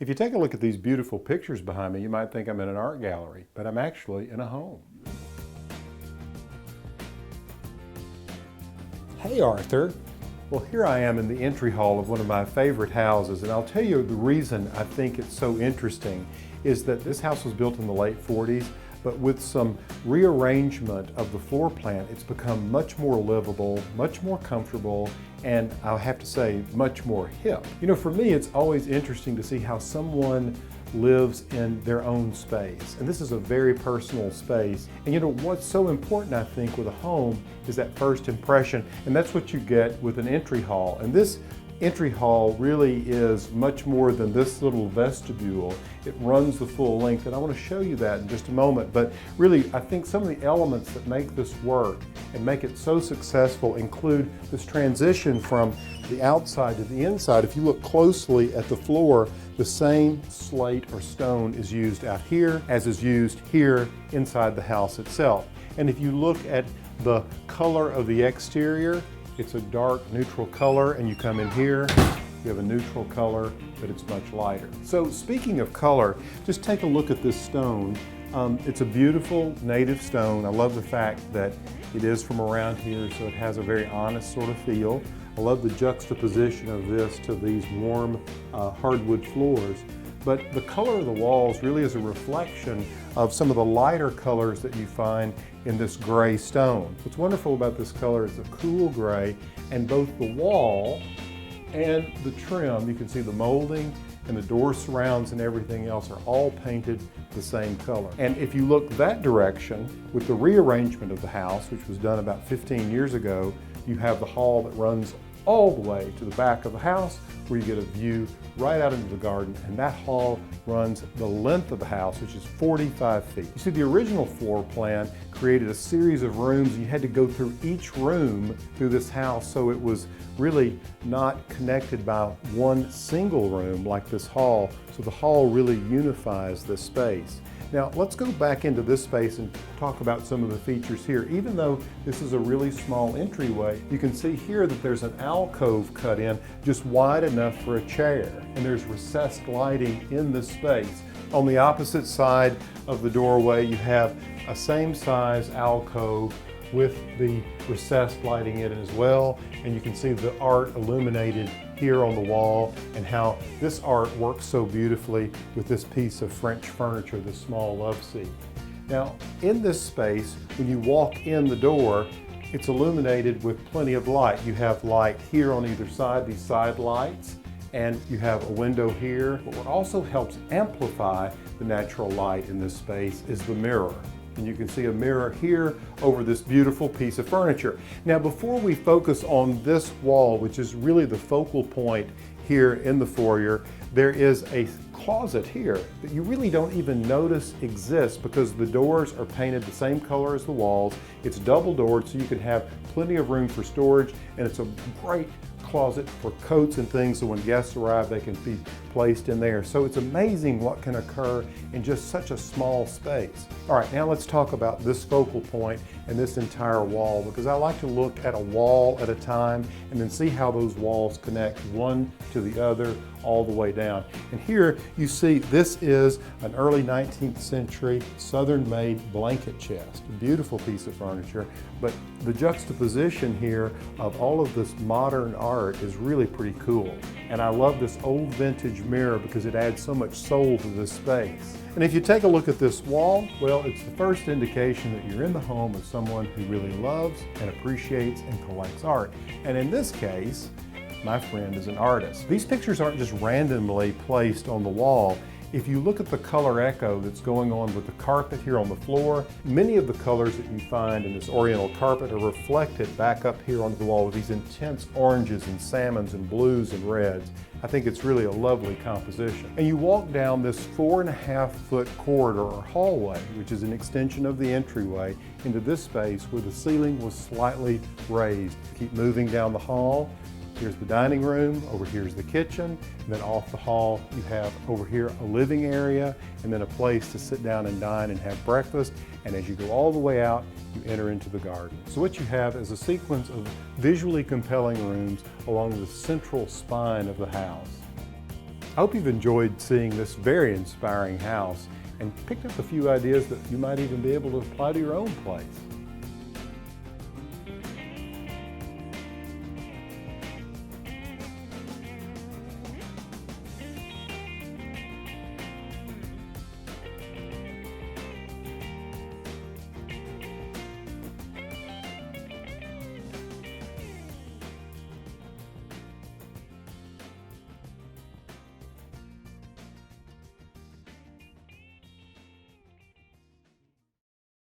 If you take a look at these beautiful pictures behind me, you might think I'm in an art gallery, but I'm actually in a home. Hey Arthur. Well, here I am in the entry hall of one of my favorite houses, and I'll tell you the reason I think it's so interesting is that this house was built in the late 40s, but with some rearrangement of the floor plan, it's become much more livable, much more comfortable, and I'll have to say, much more hip. You know, for me, it's always interesting to see how someone lives in their own space. And this is a very personal space. And you know, what's so important, I think, with a home is that first impression. And that's what you get with an entry hall. And this entry hall really is much more than this little vestibule. It runs the full length, and I want to show you that in just a moment. But really, I think some of the elements that make this work and make it so successful include this transition from the outside to the inside. If you look closely at the floor, the same slate or stone is used out here as is used here inside the house itself. And if you look at the color of the exterior, it's a dark neutral color, and you come in here, you have a neutral color, but it's much lighter. So speaking of color, just take a look at this stone. It's a beautiful native stone. I love the fact that it is from around here, so it has a very honest sort of feel. I love the juxtaposition of this to these warm hardwood floors. But the color of the walls really is a reflection of some of the lighter colors that you find in this gray stone. What's wonderful about this color is a cool gray, and both the wall and the trim, you can see the molding and the door surrounds and everything else are all painted the same color. And if you look that direction, with the rearrangement of the house, which was done about 15 years ago, you have the hall that runs all the way to the back of the house, where you get a view right out into the garden, and that hall runs the length of the house, which is 45 feet. You see, the original floor plan created a series of rooms, and you had to go through each room through this house, so it was really not connected by one single room like this hall, so the hall really unifies this space. Now, let's go back into this space and talk about some of the features here. Even though this is a really small entryway, you can see here that there's an alcove cut in just wide enough for a chair. And there's recessed lighting in this space. On the opposite side of the doorway, you have a same size alcove with the recessed lighting in it as well. And you can see the art illuminated here on the wall, and how this art works so beautifully with this piece of French furniture, this small love seat. Now, in this space, when you walk in the door, it's illuminated with plenty of light. You have light here on either side, these side lights, and you have a window here. But what also helps amplify the natural light in this space is the mirror. And you can see a mirror here over this beautiful piece of furniture. Now, before we focus on this wall, which is really the focal point here in the foyer, there is a closet here that you really don't even notice exists because the doors are painted the same color as the walls. It's double doored, so you can have plenty of room for storage, and it's a great closet for coats and things, so when guests arrive, they can be placed in there. So it's amazing what can occur in just such a small space. All right, now let's talk about this focal point and this entire wall, because I like to look at a wall at a time and then see how those walls connect one to the other all the way down. And here you see this is an early 19th century Southern-made blanket chest. A beautiful piece of furniture, but the juxtaposition here of all of this modern art is really pretty cool. And I love this old vintage mirror because it adds so much soul to this space. And if you take a look at this wall, well, it's the first indication that you're in the home of someone who really loves and appreciates and collects art. And in this case, my friend is an artist. These pictures aren't just randomly placed on the wall. If you look at the color echo that's going on with the carpet here on the floor, many of the colors that you find in this oriental carpet are reflected back up here onto the wall with these intense oranges and salmons and blues and reds. I think it's really a lovely composition. And you walk down this 4.5-foot corridor or hallway, which is an extension of the entryway, into this space where the ceiling was slightly raised. Keep moving down the hall. Here's the dining room, over here's the kitchen, and then off the hall you have over here a living area, and then a place to sit down and dine and have breakfast. And as you go all the way out, you enter into the garden. So what you have is a sequence of visually compelling rooms along the central spine of the house. I hope you've enjoyed seeing this very inspiring house and picked up a few ideas that you might even be able to apply to your own place.